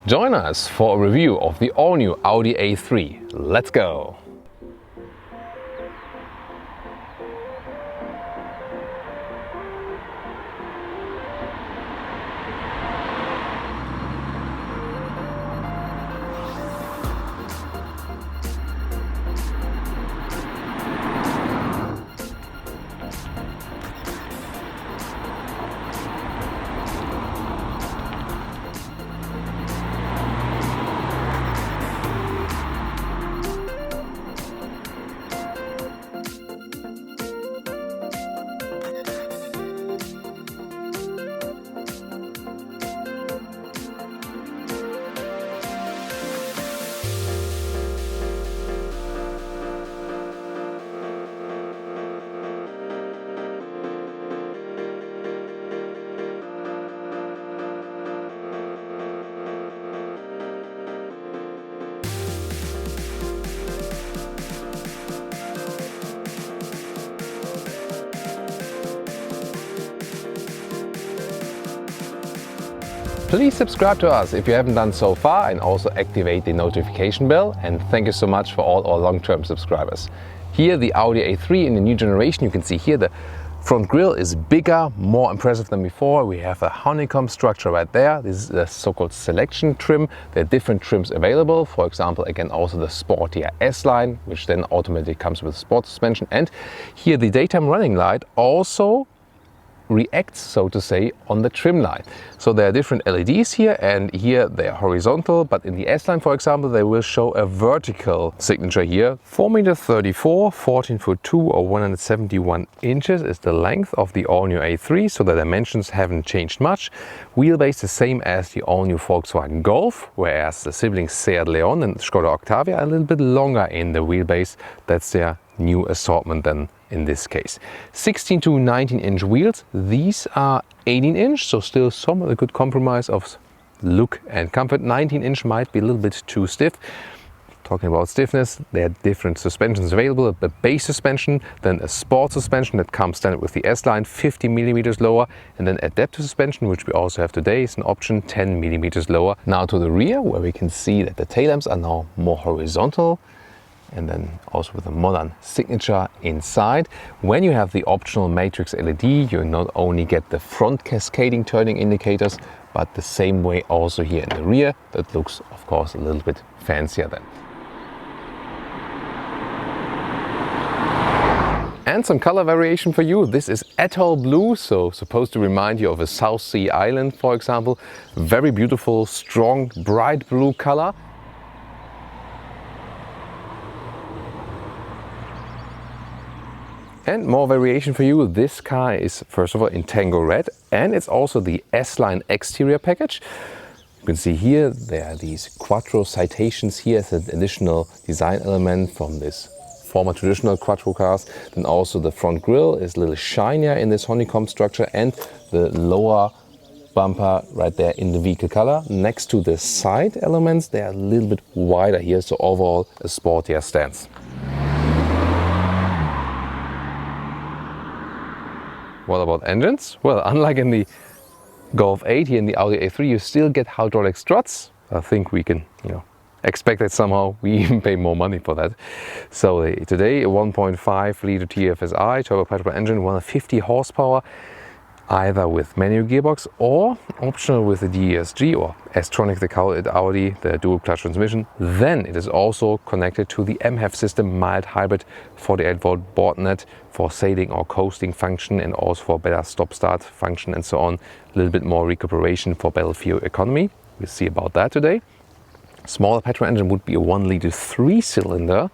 Join us for a review of the all-new Audi A3. Let's go! Please subscribe to us if you haven't done so far, and also activate the notification bell. And thank you so much for all our long-term subscribers. Here the Audi A3 in the new generation. You can see here the front grille is bigger, more impressive than before. We have a honeycomb structure right there. This is the so-called selection trim. There are different trims available. For example, again, also the Sportier S line, which then automatically comes with sport suspension. And here the daytime running light also reacts, so to say, on the trim line. So there are different LEDs here, and here they are horizontal, but in the S line, for example, they will show a vertical signature here. 4.34 m, 14'2" or 171 inches is the length of the all-new A3, so the dimensions haven't changed much. Wheelbase the same as the all-new Volkswagen Golf, whereas the siblings Seat Leon and Skoda Octavia are a little bit longer in the wheelbase. That's their new assortment then in this case. 16 to 19 inch wheels. These are 18 inch, so still some of a good compromise of look and comfort. 19 inch might be a little bit too stiff. Talking about stiffness, there are different suspensions available. A base suspension, then a sport suspension that comes standard with the S line, 50 millimeters lower, and then adaptive suspension, which we also have today, is an option, 10 millimeters lower. Now to the rear, where we can see that the tail lamps are now more horizontal, and then also with a modern signature inside. When you have the optional matrix LED, you not only get the front cascading turning indicators, but the same way also here in the rear. That looks, of course, a little bit fancier then. And some color variation for you. This is Atoll Blue, so supposed to remind you of a South Sea island, for example. Very beautiful, strong, bright blue color. And more variation for you. This car is first of all in Tango Red, and it's also the S-Line exterior package. You can see here there are these Quattro citations here as an additional design element from this former traditional Quattro cars. Then also the front grille is a little shinier in this honeycomb structure, and the lower bumper right there in the vehicle color. Next to the side elements, they are a little bit wider here, so overall a sportier stance. What about engines? Well, unlike in the Golf 8, here in the Audi A3, you still get hydraulic struts. I think we can, expect that somehow. We even pay more money for that. So today, a 1.5 liter TFSI turbo petrol engine, 150 horsepower, either with manual gearbox or optional with the DESG, or S-Tronic they call it Audi, the dual clutch transmission. Then it is also connected to the MHEV system, mild hybrid, 48 volt board net for sailing or coasting function, and also for better stop start function and so on. A little bit more recuperation for battlefield economy. We'll see about that today. Smaller petrol engine would be a 1 liter 3-cylinder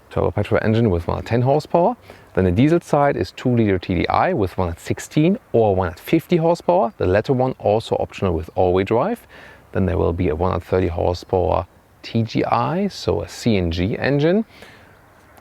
turbo petrol engine with 110 horsepower. Then the diesel side is 2 liter TDI with 116 or 150 horsepower. The latter one also optional with all-wheel drive. Then there will be a 130 horsepower TGI, so a CNG engine,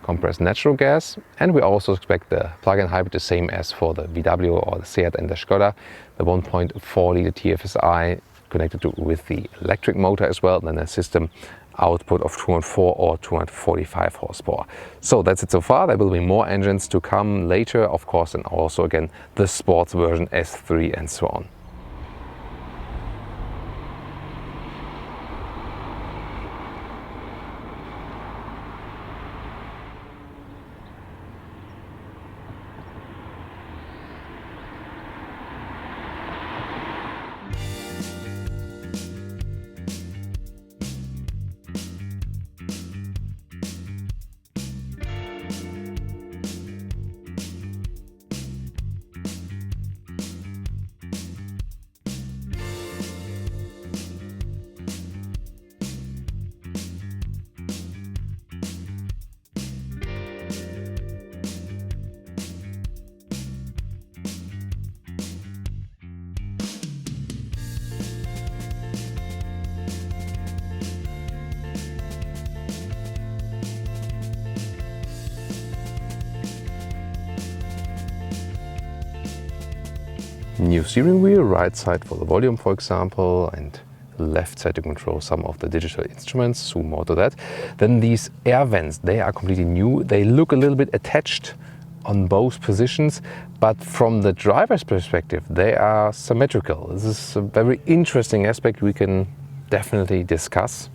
compressed natural gas. And we also expect the plug-in hybrid the same as for the VW or the Seat and the Skoda. The 1.4 liter TFSI connected with the electric motor as well. And then a system output of 204 or 245 horsepower. So that's it so far. There will be more engines to come later, of course, and also again the sports version S3 and so on. new steering wheel, right side for the volume, for example, and left side to control some of the digital instruments, zoom more to that. Then these air vents, they are completely new. They look a little bit attached on both positions, but from the driver's perspective, they are symmetrical. This is a very interesting aspect we can definitely discuss.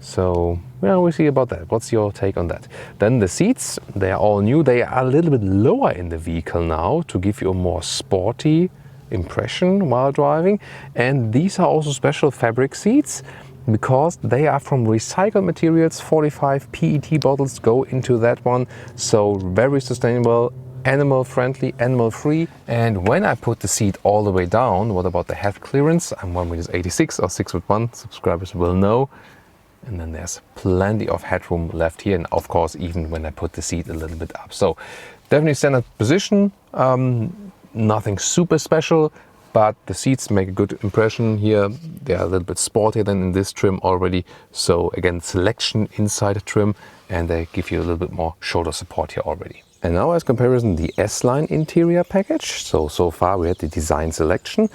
So, well, we'll see about that. What's your take on that? Then the seats, they are all new. They are a little bit lower in the vehicle now to give you a more sporty impression while driving. And these are also special fabric seats because they are from recycled materials. 45 PET bottles go into that one. So very sustainable, animal friendly, animal free. And when I put the seat all the way down, what about the head clearance? I'm 1.86 or 6'1", subscribers will know. And then there's plenty of headroom left here. And of course, even when I put the seat a little bit up. So definitely standard position, nothing super special, but the seats make a good impression here. They are a little bit sportier than in this trim already. So again, selection inside the trim, and they give you a little bit more shoulder support here already. And now as comparison, the S-Line interior package. So far we had the design selection.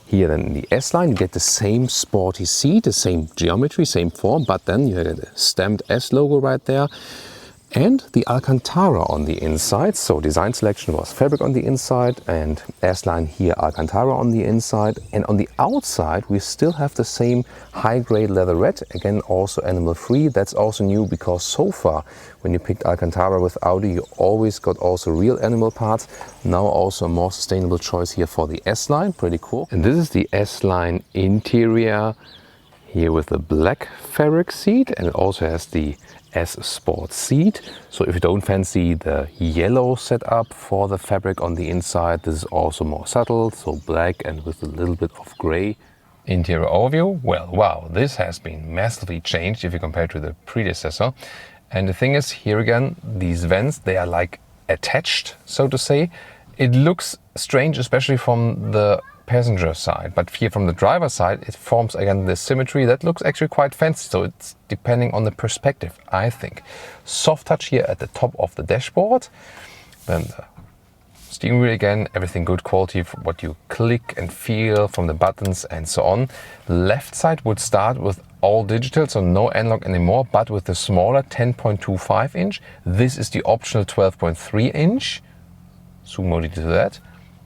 Here then in the S-Line you get the same sporty seat, the same geometry, same form, but then you had a stamped S logo right there. And the Alcantara on the inside. So design selection was fabric on the inside, and S-Line here Alcantara on the inside. And on the outside we still have the same high-grade leatherette, again also animal free. That's also new because so far when you picked Alcantara with Audi you always got also real animal parts. Now also a more sustainable choice here for the S-Line, pretty cool. And this is the S-Line interior here with the black fabric seat, and it also has the S Sport seat. So if you don't fancy the yellow setup for the fabric on the inside, this is also more subtle, so black and with a little bit of gray. Interior overview, well, wow, this has been massively changed if you compare to the predecessor. And the thing is, here again, these vents, they are like attached, so to say. It looks strange, especially from the passenger side, but here from the driver's side it forms again the symmetry that looks actually quite fancy. So it's depending on the perspective, I think. Soft touch here at the top of the dashboard, then the steering wheel again, everything good quality for what you click and feel from the buttons and so on. Left side would start with all digital, so no analog anymore, but with the smaller 10.25 inch. This is the optional 12.3 inch. Zoom mode to that.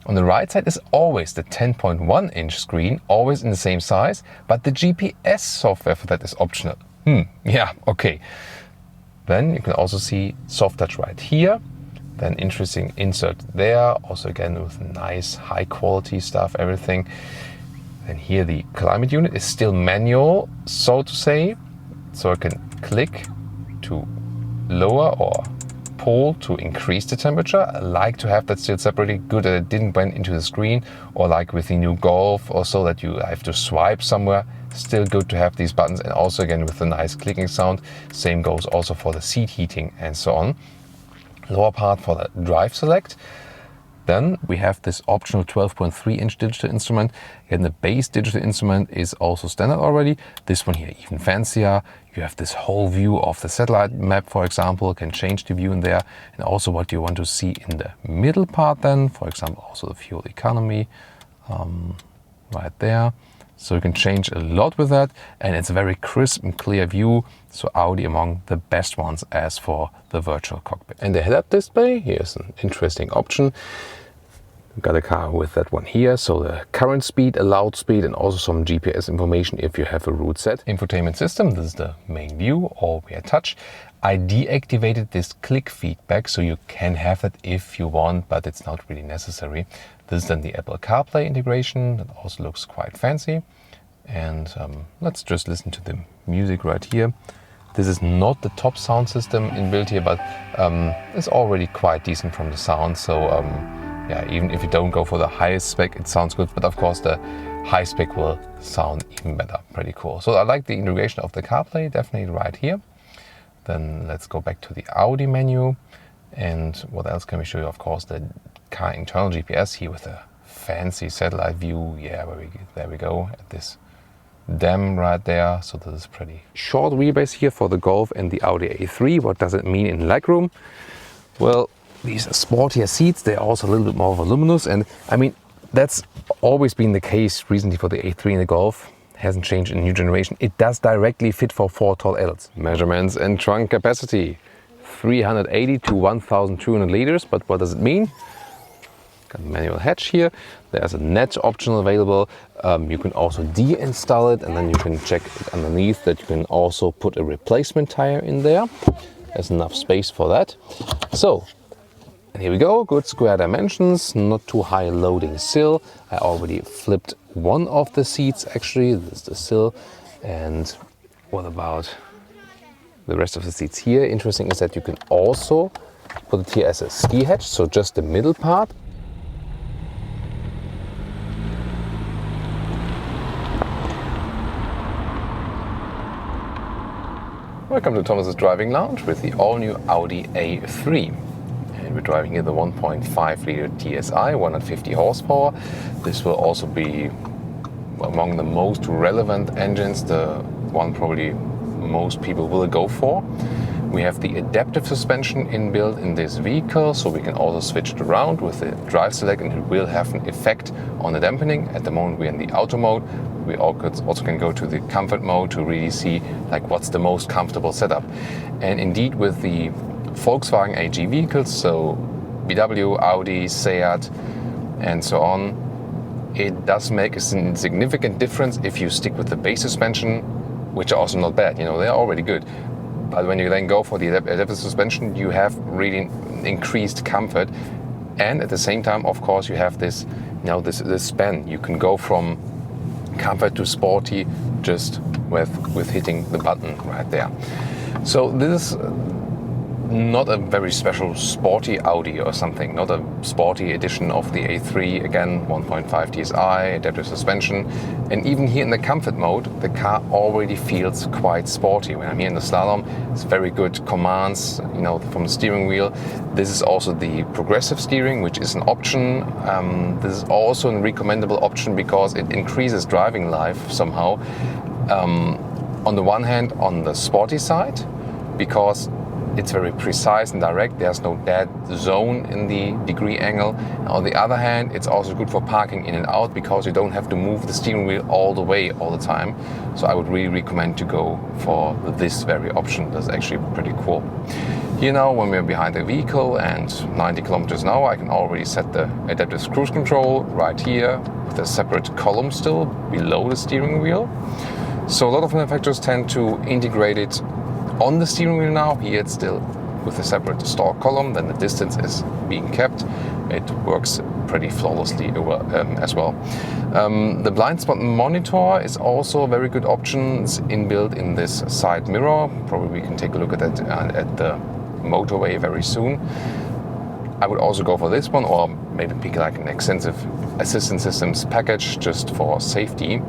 On the right side is always the 10.1 inch screen, always in the same size, but the GPS software for that is optional. Yeah, okay. Then you can also see soft touch right here. Then interesting insert there, also again with nice high quality stuff, everything. And here the climate unit is still manual, so to say. So I can click to lower or pull to increase the temperature. I like to have that still separately. Good that it didn't went into the screen, or like with the new Golf or so that you have to swipe somewhere. Still good to have these buttons, and also again with the nice clicking sound. Same goes also for the seat heating and so on. Lower part for the drive select. Then we have this optional 12.3 inch digital instrument. Again, the base digital instrument is also standard already. This one here even fancier. You have this whole view of the satellite map, for example, can change the view in there. And also what you want to see in the middle part then, for example, also the fuel economy right there. So you can change a lot with that, and it's a very crisp and clear view. So Audi among the best ones as for the virtual cockpit. And the head-up display, here's an interesting option. Got a car with that one here, so the current speed, allowed speed, and also some GPS information if you have a route set. Infotainment system, this is the main view, all via touch. I deactivated this click feedback, so you can have that if you want, but it's not really necessary. This is then the Apple CarPlay integration, that also looks quite fancy. And let's just listen to the music right here. This is not the top sound system inbuilt here, but it's already quite decent from the sound. So yeah, even if you don't go for the highest spec, it sounds good. But of course, the high spec will sound even better. Pretty cool. So I like the integration of the CarPlay, definitely right here. Then let's go back to the Audi menu. And what else can we show you? Of course, the car internal GPS here with a fancy satellite view. Yeah, there we go at this dam right there. So this is pretty short wheelbase here for the Golf and the Audi A3. What does it mean in legroom? Well, these sportier seats, they're also a little bit more voluminous, and I mean, That's always been the case recently for the A3 and the Golf. Hasn't changed in the new generation. It does directly fit for 4 tall adults. Measurements and trunk capacity, 380 to 1,200 liters. But what does it mean? Got a manual hatch here. There's a net option available. You can also de-install it, and then you can check it underneath that you can also put a replacement tire in there. There's enough space for that. So, and here we go, good square dimensions, not too high loading sill. I already flipped one of the seats actually, this is the sill. And what about the rest of the seats here? Interesting is that you can also put it here as a ski hatch, so just the middle part. Welcome to Thomas's Driving Lounge with the all-new Audi A3. And we're driving here the 1.5 liter TSI, 150 horsepower. This will also be among the most relevant engines, the one probably most people will go for. We have the adaptive suspension inbuilt in this vehicle, so we can also switch it around with the drive select, and it will have an effect on the dampening. At the moment we're in the auto mode. We also can go to the comfort mode to really see like what's the most comfortable setup. And indeed with the Volkswagen AG vehicles, so VW, Audi, Seat and so on, it does make a significant difference if you stick with the base suspension, which are also not bad, you know, they're already good. But when you then go for the adaptive suspension, you have really increased comfort, and at the same time, of course, you have this, you know, this span. You can go from comfort to sporty just with hitting the button right there. So this is not a very special sporty Audi or something, not a sporty edition of the A3, again 1.5 TSI, adaptive suspension, and even here in the comfort mode the car already feels quite sporty. When I'm here in the slalom, it's very good commands, you know, from the steering wheel. This is also the progressive steering, which is an option. This is also a recommendable option because it increases driving life somehow. On the one hand, on the sporty side, because it's very precise and direct. There's no dead zone in the degree angle. On the other hand, it's also good for parking in and out because you don't have to move the steering wheel all the way all the time. So I would really recommend to go for this very option. That's actually pretty cool. Here now, when we're behind the vehicle and 90 kilometers an hour, I can already set the adaptive cruise control right here with a separate column still below the steering wheel. So a lot of manufacturers tend to integrate it on the steering wheel now. Here it's still with a separate stalk column, then the distance is being kept. It works pretty flawlessly as well. The blind spot monitor is also a very good option. It's inbuilt in this side mirror. Probably we can take a look at that at the motorway very soon. I would also go for this one, or maybe pick like an extensive assistance systems package just for safety.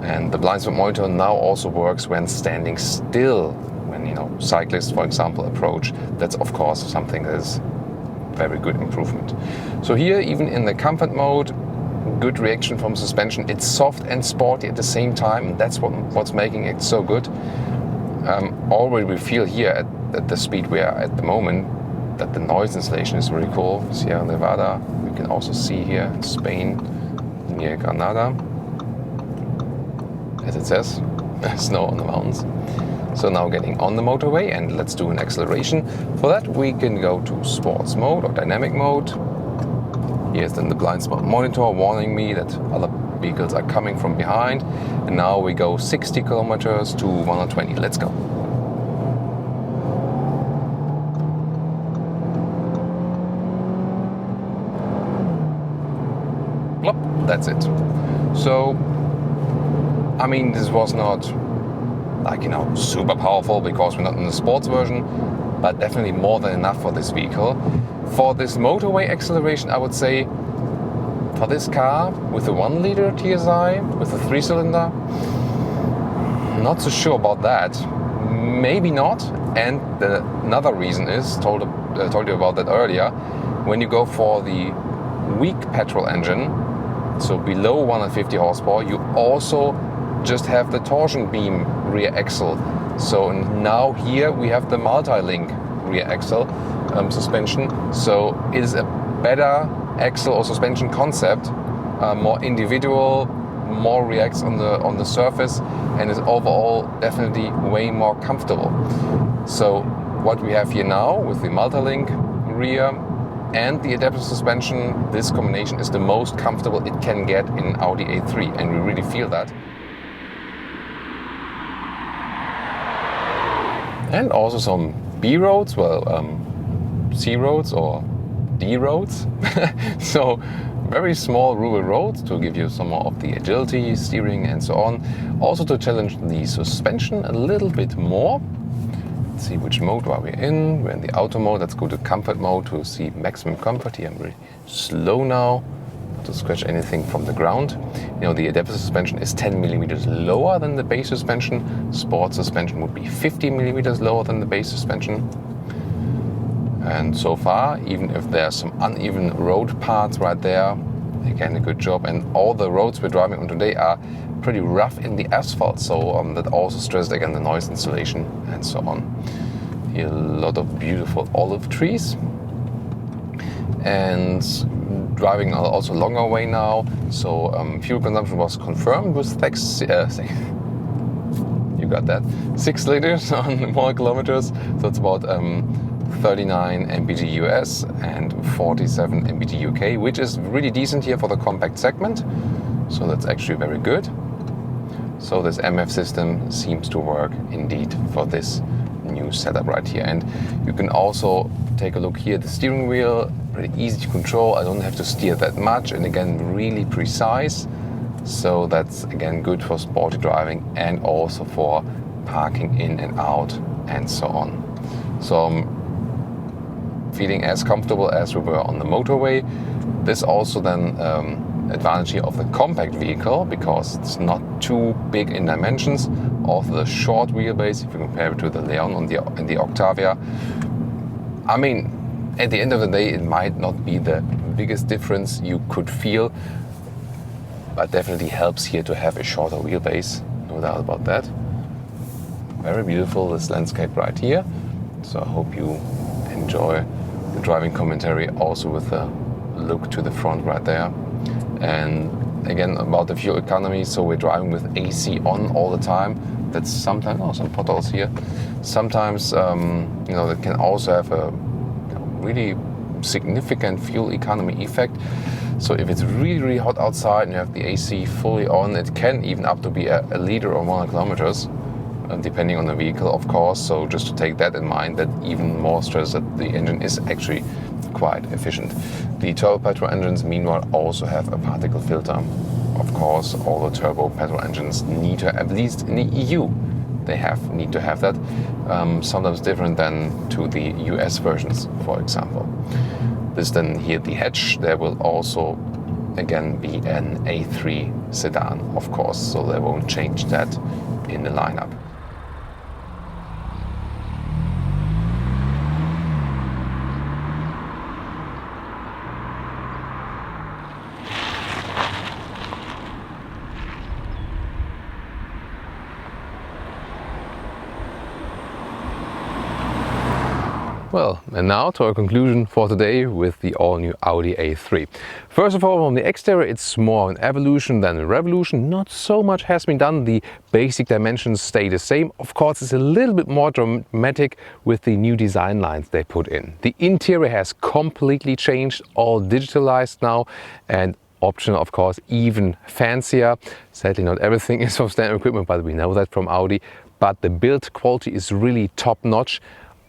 And the blind spot monitor now also works when standing still. When, you know, cyclists, for example, approach, that's of course something that is very good improvement. So here, even in the comfort mode, good reaction from suspension. It's soft and sporty at the same time, and that's what's making it so good. Already we feel here at the speed we are at the moment that the noise insulation is really cool. Sierra Nevada, we can also see here in Spain, near Granada, as it says, snow on the mountains. So now getting on the motorway, and let's do an acceleration. For that we can go to sports mode or dynamic mode. Here's then the blind spot monitor warning me that other vehicles are coming from behind. And now we go 60 kilometers to 120. Let's go. Plop, that's it. So, I mean, this was not like, you know, super powerful because we're not in the sports version, but definitely more than enough for this vehicle. For this motorway acceleration, I would say for this car with a 1 liter TSI, with a 3-cylinder, not so sure about that. Maybe not. And another reason is, told you about that earlier, when you go for the weak petrol engine, so below 150 horsepower, you also just have the torsion beam rear axle. So now here we have the multi-link rear axle suspension. So it is a better axle or suspension concept more individual, more reacts on the surface, and is overall definitely way more comfortable. So what we have here now with the multi-link rear and the adaptive suspension, this combination is the most comfortable it can get in Audi A3, and we really feel that. And also some B roads, well, C roads or D roads. So very small rural roads to give you some more of the agility, steering and so on. Also to challenge the suspension a little bit more. Let's see which mode are we in. We're in the auto mode. Let's go to comfort mode to see maximum comfort. Here I'm really slow now, not to scratch anything from the ground. You know, the adaptive suspension is 10 millimeters lower than the base suspension. Sport suspension would be 50 millimeters lower than the base suspension. And so far, even if there's some uneven road parts right there, again a good job. And all the roads we're driving on today are pretty rough in the asphalt, so that also stresses again the noise insulation and so on. Here a lot of beautiful olive trees. And driving also a longer way now, so fuel consumption was confirmed with 6 liters on 1 kilometers, so it's about 39 mpg US and 47 mpg UK, which is really decent here for the compact segment, so that's actually very good. So this MF system seems to work indeed for this new setup right here. And you can also take a look here, the steering wheel, pretty easy to control. I don't have to steer that much, and again really precise, so that's again good for sporty driving and also for parking in and out and so on. So I'm feeling as comfortable as we were on the motorway. This also then advantage here of the compact vehicle, because it's not too big in dimensions. Also the short wheelbase, if you compare it to the Leon and the Octavia, I mean, at the end of the day it might not be the biggest difference you could feel, but definitely helps here to have a shorter wheelbase, no doubt about that. Very beautiful, this landscape right here. So I hope you enjoy the driving commentary also with the look to the front right there. And again, about the fuel economy, so we're driving with AC on all the time. That's sometimes, some potholes here. Sometimes, that can also have a really significant fuel economy effect. So if it's really, really hot outside and you have the AC fully on, it can even up to be a liter or 100 kilometers, depending on the vehicle, of course. So just to take that in mind, that even more stress that the engine is actually quite efficient. The turbo petrol engines, meanwhile, also have a particle filter. Of course, all the turbo petrol engines need to, at least in the EU, need to have that. Sometimes different than to the US versions, for example. This then here, the hatch, there will also again be an A3 sedan, of course, so they won't change that in the lineup. Well, and now to our conclusion for today with the all-new Audi A3. First of all, on the exterior, it's more an evolution than a revolution. Not so much has been done. The basic dimensions stay the same. Of course, it's a little bit more dramatic with the new design lines they put in. The interior has completely changed, all digitalized now, and optional, of course, even fancier. Sadly, not everything is from standard equipment, but we know that from Audi. But the build quality is really top-notch.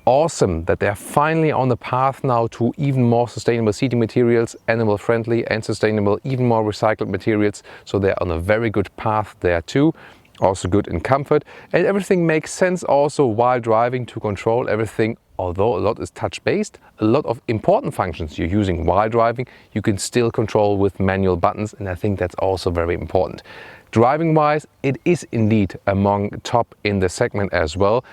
Awesome that they're finally on the path now to even more sustainable seating materials, animal friendly and sustainable, even more recycled materials. So they're on a very good path there too. Also good in comfort, and everything makes sense also while driving to control everything. Although a lot is touch based, a lot of important functions you're using while driving, you can still control with manual buttons, and I think that's also very important. Driving wise, it is indeed among top in the segment as well.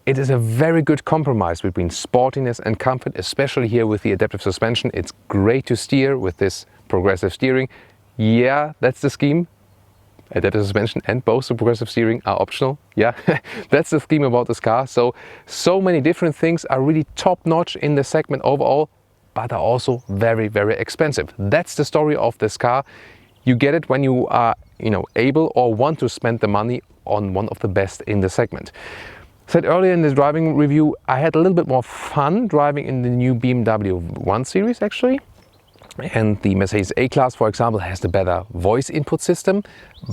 It is a very good compromise between sportiness and comfort, especially here with the adaptive suspension. It's great to steer with this progressive steering. Yeah, that's the scheme. Adaptive suspension and both the progressive steering are optional. Yeah, that's the scheme about this car. So many different things are really top-notch in the segment overall, but are also very, very expensive. That's the story of this car. you get it when you are able or want to spend the money on one of the best in the segment. Said earlier in this driving review, I had a little bit more fun driving in the new BMW 1 Series actually. And the Mercedes A-Class, for example, has the better voice input system,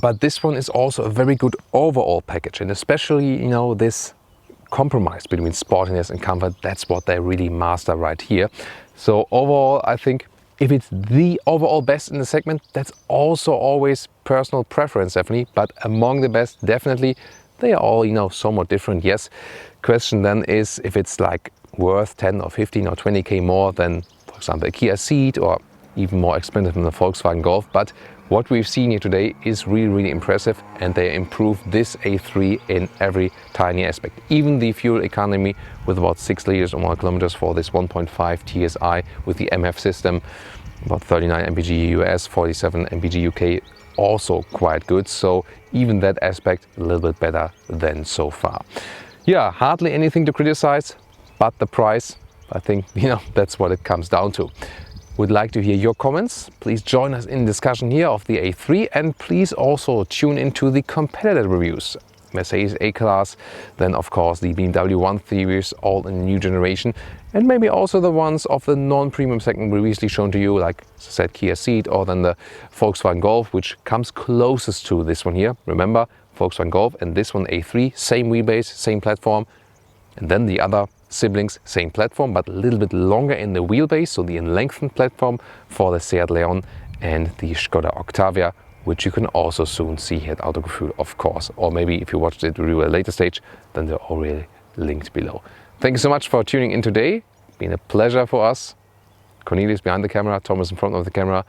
but this one is also a very good overall package, and especially this compromise between sportiness and comfort, that's what they really master right here. So overall, I think if it's the overall best in the segment, that's also always personal preference definitely, but among the best definitely. They are all somewhat different, yes. Question then is if it's like worth 10 or 15 or 20k more than, for example, a Kia Ceed, or even more expensive than the Volkswagen Golf. But what we've seen here today is really, really impressive, and they improved this A3 in every tiny aspect. Even the fuel economy with about 6 liters or more kilometers for this 1.5 TSI with the MF system, about 39 mpg US, 47 mpg UK, also quite good. So even that aspect a little bit better than so far. Yeah, hardly anything to criticize, but the price, I think, that's what it comes down to. Would like to hear your comments. Please join us in discussion here of the A3, and please also tune into the competitor reviews. Mercedes A-Class, then of course the BMW 1 Series, all in the new generation, and maybe also the ones of the non-premium segment previously shown to you, like I said, Kia Ceed, or then the Volkswagen Golf, which comes closest to this one here. Remember, Volkswagen Golf and this one A3, same wheelbase, same platform, and then the other siblings, same platform, but a little bit longer in the wheelbase, so the lengthened platform for the Seat Leon and the Skoda Octavia, which you can also soon see here at Autogefühl, of course. Or maybe if you watched it review at a later stage, then they're already linked below. Thank you so much for tuning in today. Been a pleasure for us. Cornelius behind the camera, Thomas in front of the camera.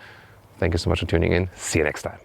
Thank you so much for tuning in. See you next time.